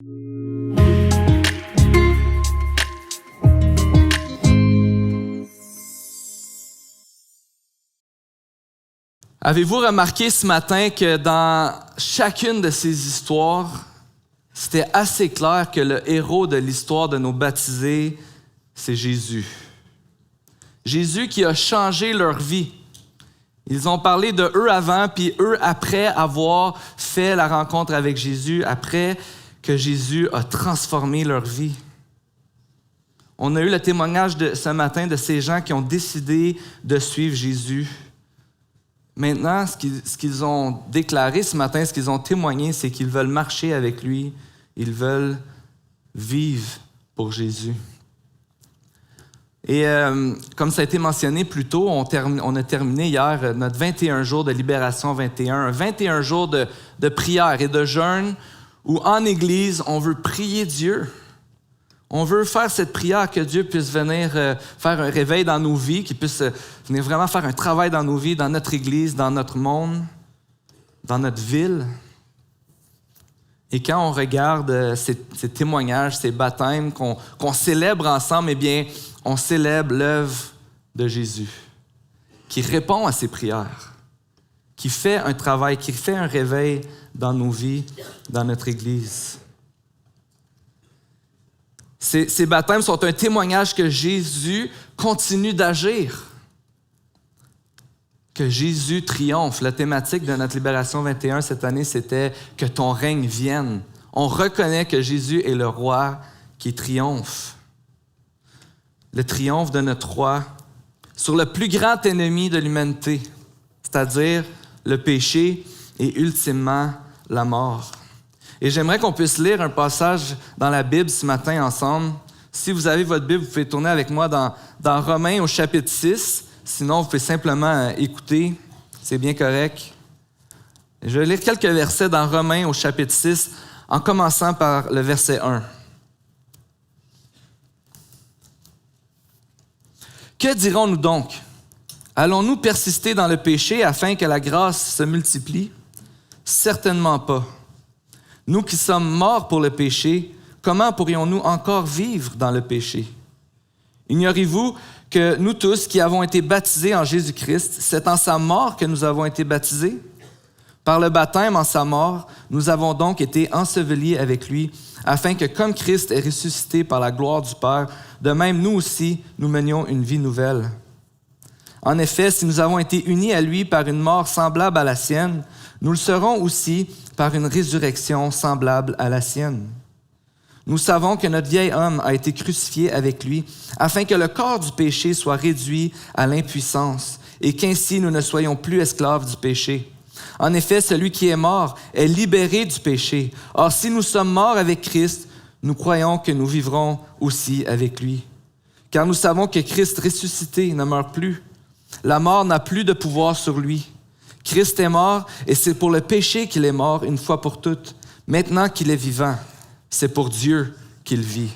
Avez-vous remarqué ce matin que dans chacune de ces histoires, c'était assez clair que le héros de l'histoire de nos baptisés, c'est Jésus. Jésus qui a changé leur vie. Ils ont parlé de eux avant, puis eux après avoir fait la rencontre avec Jésus, après que Jésus a transformé leur vie. On a eu le témoignage de ce matin de ces gens qui ont décidé de suivre Jésus. Maintenant, ce qu'ils ont déclaré ce matin, ce qu'ils ont témoigné, c'est qu'ils veulent marcher avec lui. Ils veulent vivre pour Jésus. Et comme ça a été mentionné plus tôt, on a terminé hier notre 21 jours de Libération 21, 21 jours de prière et de jeûne où en Église, on veut prier Dieu. On veut faire cette prière que Dieu puisse venir faire un réveil dans nos vies, qu'il puisse venir vraiment faire un travail dans nos vies, dans notre Église, dans notre monde, dans notre ville. Et quand on regarde ces témoignages, ces baptêmes qu'on célèbre ensemble, eh bien, on célèbre l'œuvre de Jésus, qui répond à ces prières, qui fait un travail, qui fait un réveil dans nos vies, dans notre Église. Ces baptêmes sont un témoignage que Jésus continue d'agir, que Jésus triomphe. La thématique de notre Libération 21 cette année, c'était « Que ton règne vienne ». On reconnaît que Jésus est le roi qui triomphe. Le triomphe de notre roi sur le plus grand ennemi de l'humanité, c'est-à-dire le péché et ultimement la mort. Et j'aimerais qu'on puisse lire un passage dans la Bible ce matin ensemble. Si vous avez votre Bible, vous pouvez tourner avec moi dans Romains au chapitre 6. Sinon, vous pouvez simplement écouter. C'est bien correct. Je vais lire quelques versets dans Romains au chapitre 6, en commençant par le verset 1. Que dirons-nous donc? Allons-nous persister dans le péché afin que la grâce se multiplie? Certainement pas. Nous qui sommes morts pour le péché, comment pourrions-nous encore vivre dans le péché? Ignorez-vous que nous tous qui avons été baptisés en Jésus-Christ, c'est en sa mort que nous avons été baptisés? Par le baptême en sa mort, nous avons donc été ensevelis avec lui, afin que comme Christ est ressuscité par la gloire du Père, de même nous aussi, nous menions une vie nouvelle. En effet, si nous avons été unis à lui par une mort semblable à la sienne, nous le serons aussi par une résurrection semblable à la sienne. Nous savons que notre vieil homme a été crucifié avec lui, afin que le corps du péché soit réduit à l'impuissance, et qu'ainsi nous ne soyons plus esclaves du péché. En effet, celui qui est mort est libéré du péché. Or, si nous sommes morts avec Christ, nous croyons que nous vivrons aussi avec lui. Car nous savons que Christ ressuscité ne meurt plus. La mort n'a plus de pouvoir sur lui. Christ est mort et c'est pour le péché qu'il est mort une fois pour toutes. Maintenant qu'il est vivant, c'est pour Dieu qu'il vit.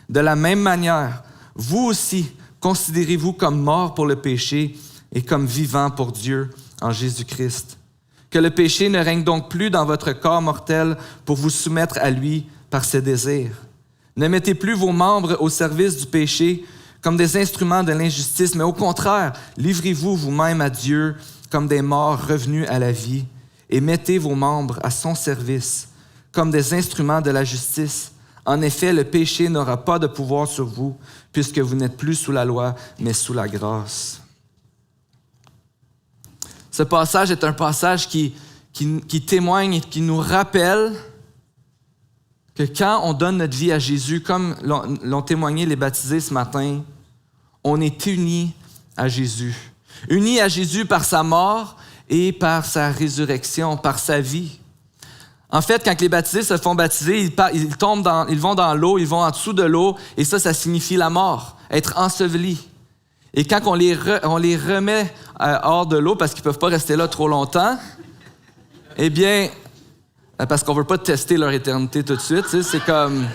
De la même manière, vous aussi, considérez-vous comme morts pour le péché et comme vivants pour Dieu en Jésus-Christ. Que le péché ne règne donc plus dans votre corps mortel pour vous soumettre à lui par ses désirs. Ne mettez plus vos membres au service du péché comme des instruments de l'injustice, mais au contraire, livrez-vous vous-même à Dieu comme des morts revenus à la vie et mettez vos membres à son service comme des instruments de la justice. En effet, le péché n'aura pas de pouvoir sur vous puisque vous n'êtes plus sous la loi, mais sous la grâce. Ce passage est un passage qui témoigne et qui nous rappelle que quand on donne notre vie à Jésus, comme l'ont témoigné les baptisés ce matin, on est unis à Jésus. Unis à Jésus par sa mort et par sa résurrection, par sa vie. En fait, quand les baptisés se font baptiser, ils vont dans l'eau, ils vont en dessous de l'eau, et ça signifie la mort, être ensevelis. Et quand on les remet hors de l'eau, parce qu'ils ne peuvent pas rester là trop longtemps, eh bien, parce qu'on ne veut pas tester leur éternité tout de suite, tu sais, c'est comme...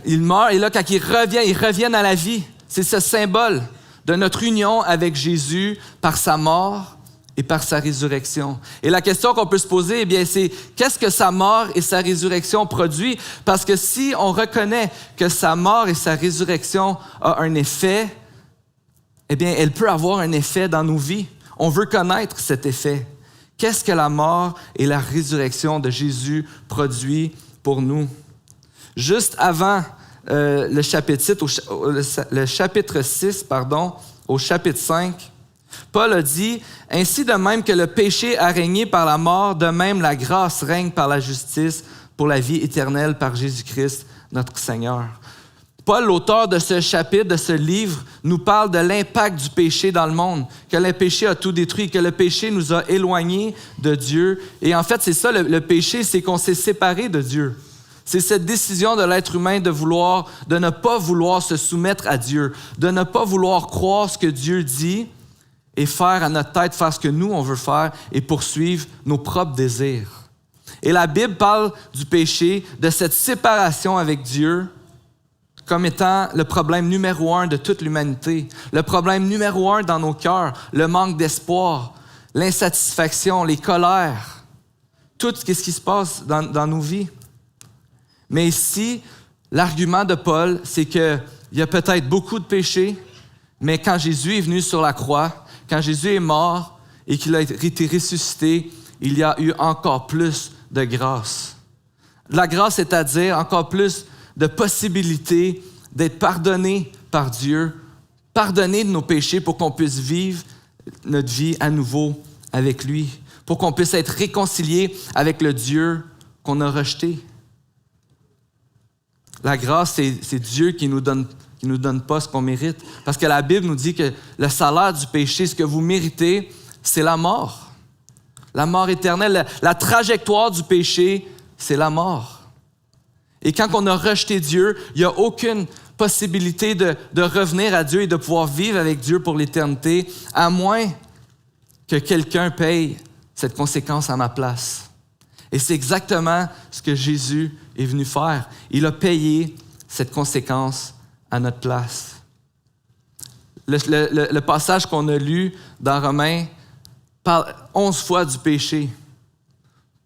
Ils meurent, et là, quand ils reviennent à la vie. C'est ce symbole de notre union avec Jésus par sa mort et par sa résurrection. Et la question qu'on peut se poser, eh bien, c'est qu'est-ce que sa mort et sa résurrection produit? Parce que si on reconnaît que sa mort et sa résurrection ont un effet, eh bien, elle peut avoir un effet dans nos vies. On veut connaître cet effet. Qu'est-ce que la mort et la résurrection de Jésus produit pour nous? Juste avant le chapitre 6, au chapitre 5, Paul a dit « Ainsi de même que le péché a régné par la mort, de même la grâce règne par la justice pour la vie éternelle par Jésus-Christ, notre Seigneur. » Paul, l'auteur de ce chapitre, de ce livre, nous parle de l'impact du péché dans le monde, que le péché a tout détruit, que le péché nous a éloignés de Dieu. Et en fait, c'est ça, le péché, c'est qu'on s'est séparé de Dieu. C'est cette décision de l'être humain de ne pas vouloir se soumettre à Dieu, de ne pas vouloir croire ce que Dieu dit et faire à notre tête, faire ce que nous, on veut faire et poursuivre nos propres désirs. Et la Bible parle du péché, de cette séparation avec Dieu, comme étant le problème numéro 1 de toute l'humanité, le problème numéro 1 dans nos cœurs, le manque d'espoir, l'insatisfaction, les colères, tout ce qui se passe dans nos vies. Mais ici, l'argument de Paul, c'est qu'il y a peut-être beaucoup de péchés, mais quand Jésus est venu sur la croix, quand Jésus est mort et qu'il a été ressuscité, il y a eu encore plus de grâce. La grâce, c'est-à-dire encore plus de possibilités d'être pardonné par Dieu, pardonné de nos péchés pour qu'on puisse vivre notre vie à nouveau avec lui, pour qu'on puisse être réconcilié avec le Dieu qu'on a rejeté. La grâce, c'est Dieu qui nous donne pas ce qu'on mérite. Parce que la Bible nous dit que le salaire du péché, ce que vous méritez, c'est la mort. La mort éternelle, la trajectoire du péché, c'est la mort. Et quand on a rejeté Dieu, il n'y a aucune possibilité de revenir à Dieu et de pouvoir vivre avec Dieu pour l'éternité, à moins que quelqu'un paye cette conséquence à ma place. Et c'est exactement ce que Jésus est venu faire. Il a payé cette conséquence à notre place. Le passage qu'on a lu dans Romains parle 11 fois du péché.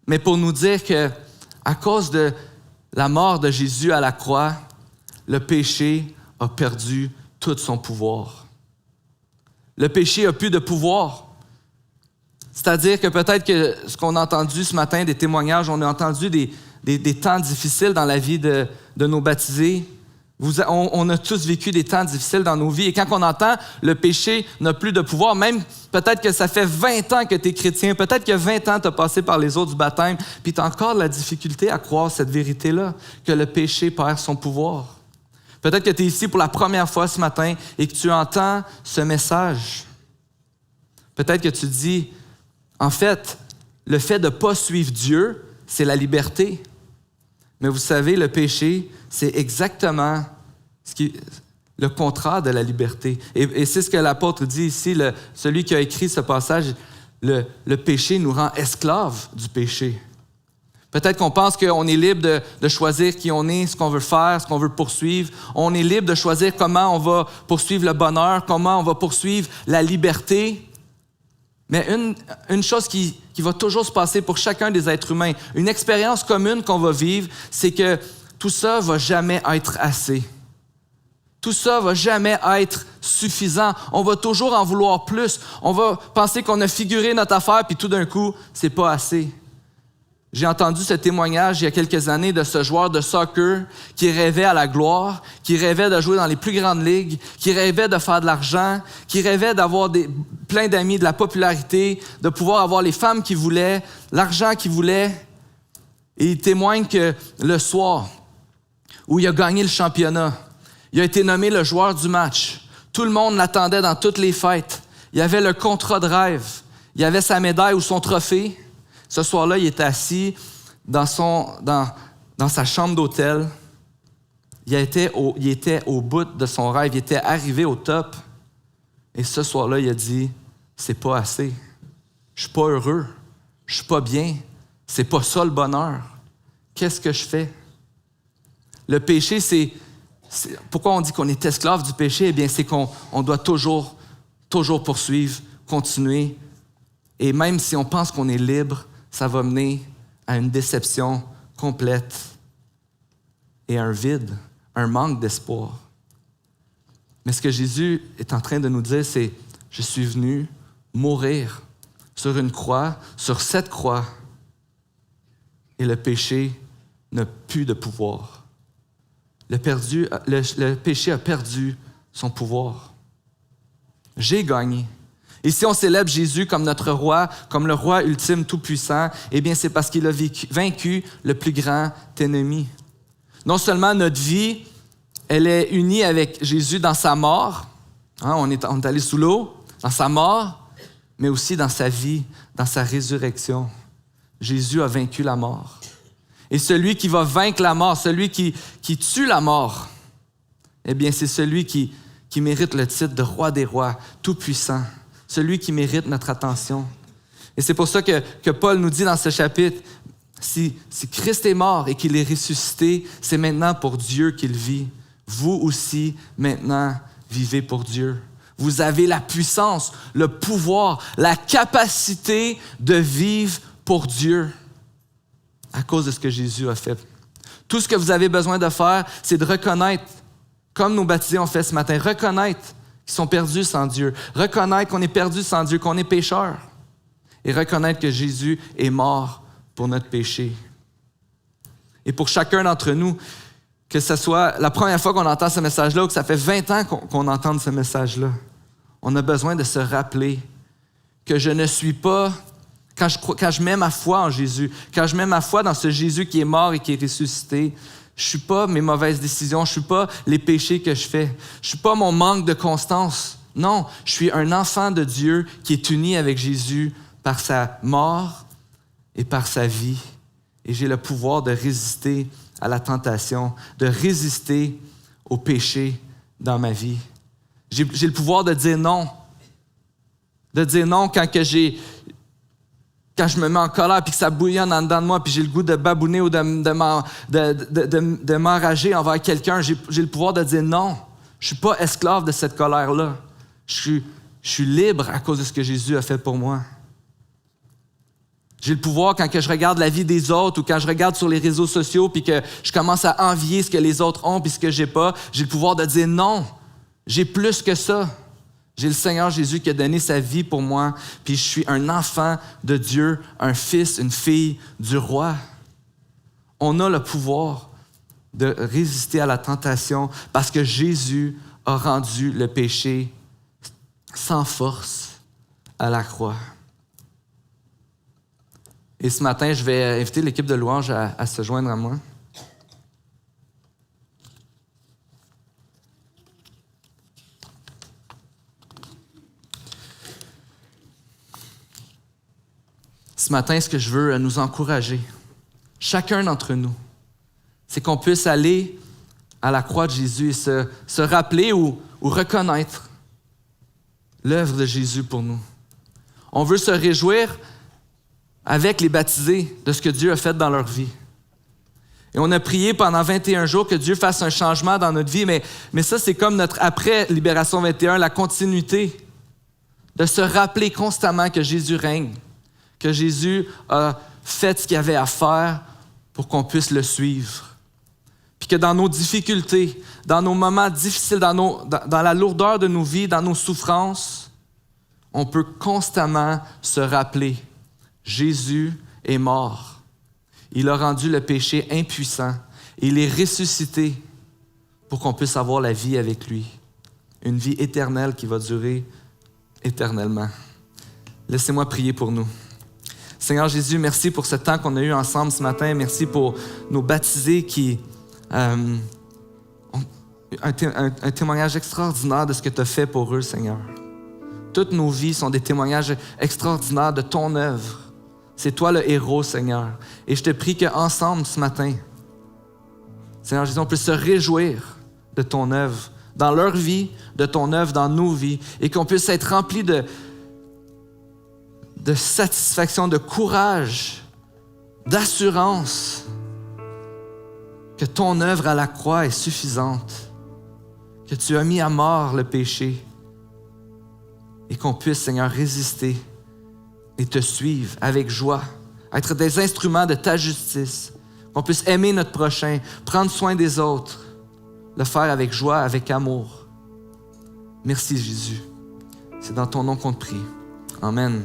Mais pour nous dire que à cause de la mort de Jésus à la croix, le péché a perdu tout son pouvoir. Le péché n'a plus de pouvoir. C'est-à-dire que peut-être que ce qu'on a entendu ce matin, des témoignages, on a entendu des temps difficiles dans la vie de nos baptisés. On a tous vécu des temps difficiles dans nos vies. Et quand on entend le péché n'a plus de pouvoir, même peut-être que ça fait 20 ans que tu es chrétien, peut-être que 20 ans tu as passé par les eaux du baptême, puis tu as encore de la difficulté à croire cette vérité-là, que le péché perd son pouvoir. Peut-être que tu es ici pour la première fois ce matin et que tu entends ce message. Peut-être que tu dis, en fait, le fait de ne pas suivre Dieu, c'est la liberté. Mais vous savez, le péché, c'est exactement le contraire de la liberté. Et c'est ce que l'apôtre dit ici, celui qui a écrit ce passage, le péché nous rend esclaves du péché. Peut-être qu'on pense qu'on est libre de choisir qui on est, ce qu'on veut faire, ce qu'on veut poursuivre. On est libre de choisir comment on va poursuivre le bonheur, comment on va poursuivre la liberté. Mais une chose qui va toujours se passer pour chacun des êtres humains, une expérience commune qu'on va vivre, c'est que tout ça va jamais être assez. Tout ça va jamais être suffisant. On va toujours en vouloir plus. On va penser qu'on a figuré notre affaire, puis tout d'un coup, c'est pas assez. J'ai entendu ce témoignage il y a quelques années de ce joueur de soccer qui rêvait à la gloire, qui rêvait de jouer dans les plus grandes ligues, qui rêvait de faire de l'argent, qui rêvait d'avoir plein d'amis, de la popularité, de pouvoir avoir les femmes qu'il voulait, l'argent qu'il voulait. Et il témoigne que le soir où il a gagné le championnat, il a été nommé le joueur du match. Tout le monde l'attendait dans toutes les fêtes. Il avait le contrat de rêve. Il avait sa médaille ou son trophée. Ce soir-là, il était assis dans sa chambre d'hôtel. Il était au bout de son rêve. Il était arrivé au top. Et ce soir-là, il a dit, c'est pas assez. Je suis pas heureux. Je suis pas bien. C'est pas ça le bonheur. Qu'est-ce que je fais? Le péché, c'est pourquoi on dit qu'on est esclave du péché? Eh bien, c'est qu'on doit toujours poursuivre, continuer Et même si on pense qu'on est libre, ça va mener à une déception complète et à un vide, un manque d'espoir. Mais ce que Jésus est en train de nous dire, c'est « Je suis venu mourir sur une croix, sur cette croix, et le péché n'a plus de pouvoir. Le péché a perdu son pouvoir. J'ai gagné. Et si on célèbre Jésus comme notre roi, comme le roi ultime tout-puissant, eh bien, c'est parce qu'il a vaincu le plus grand ennemi. Non seulement notre vie, elle est unie avec Jésus dans sa mort, on est allé sous l'eau, dans sa mort, mais aussi dans sa vie, dans sa résurrection. Jésus a vaincu la mort. Et celui qui va vaincre la mort, celui qui tue la mort, eh bien, c'est celui qui mérite le titre de roi des rois, tout-puissant, celui qui mérite notre attention. Et c'est pour ça que Paul nous dit dans ce chapitre, si Christ est mort et qu'il est ressuscité, c'est maintenant pour Dieu qu'il vit. Vous aussi, maintenant, vivez pour Dieu. Vous avez la puissance, le pouvoir, la capacité de vivre pour Dieu à cause de ce que Jésus a fait. Tout ce que vous avez besoin de faire, c'est de reconnaître, comme nos baptisés ont fait ce matin, reconnaître qu'ils sont perdus sans Dieu, reconnaître qu'on est perdu sans Dieu, qu'on est pécheur, et reconnaître que Jésus est mort pour notre péché. Et pour chacun d'entre nous, que ce soit la première fois qu'on entend ce message-là ou que ça fait 20 ans qu'on entend ce message-là, on a besoin de se rappeler que je ne suis pas, quand je mets ma foi en Jésus, quand je mets ma foi dans ce Jésus qui est mort et qui est ressuscité, je ne suis pas mes mauvaises décisions, je ne suis pas les péchés que je fais, je ne suis pas mon manque de constance. Non, je suis un enfant de Dieu qui est uni avec Jésus par sa mort et par sa vie. Et j'ai le pouvoir de résister à la tentation, de résister au péché dans ma vie. J'ai le pouvoir de dire non. De dire non quand je me mets en colère puis que ça bouillonne en dedans de moi puis j'ai le goût de babouner ou de m'enrager envers quelqu'un. J'ai le pouvoir de dire non. Je ne suis pas esclave de cette colère-là. Je suis libre à cause de ce que Jésus a fait pour moi. J'ai le pouvoir quand je regarde la vie des autres ou quand je regarde sur les réseaux sociaux puis que je commence à envier ce que les autres ont puis ce que j'ai pas. J'ai le pouvoir de dire non. J'ai plus que ça. J'ai le Seigneur Jésus qui a donné sa vie pour moi, puis je suis un enfant de Dieu, un fils, une fille du roi. On a le pouvoir de résister à la tentation parce que Jésus a rendu le péché sans force à la croix. Et ce matin, je vais inviter l'équipe de louange à se joindre à moi. Ce matin, ce que je veux nous encourager, chacun d'entre nous, c'est qu'on puisse aller à la croix de Jésus et se rappeler ou reconnaître l'œuvre de Jésus pour nous. On veut se réjouir avec les baptisés de ce que Dieu a fait dans leur vie. Et on a prié pendant 21 jours que Dieu fasse un changement dans notre vie, mais ça, c'est comme notre après Libération 21, la continuité de se rappeler constamment que Jésus règne, que Jésus a fait ce qu'il avait à faire pour qu'on puisse le suivre. Puis que dans nos difficultés, dans nos moments difficiles, dans la lourdeur de nos vies, dans nos souffrances, on peut constamment se rappeler, Jésus est mort. Il a rendu le péché impuissant. Il est ressuscité pour qu'on puisse avoir la vie avec lui. Une vie éternelle qui va durer éternellement. Laissez-moi prier pour nous. Seigneur Jésus, merci pour ce temps qu'on a eu ensemble ce matin. Merci pour nos baptisés qui ont un témoignage extraordinaire de ce que tu as fait pour eux, Seigneur. Toutes nos vies sont des témoignages extraordinaires de ton œuvre. C'est toi le héros, Seigneur. Et je te prie qu'ensemble ce matin, Seigneur Jésus, on puisse se réjouir de ton œuvre dans leur vie, de ton œuvre dans nos vies, et qu'on puisse être remplis de satisfaction, de courage, d'assurance que ton œuvre à la croix est suffisante, que tu as mis à mort le péché et qu'on puisse, Seigneur, résister et te suivre avec joie, être des instruments de ta justice, qu'on puisse aimer notre prochain, prendre soin des autres, le faire avec joie, avec amour. Merci Jésus. C'est dans ton nom qu'on te prie. Amen.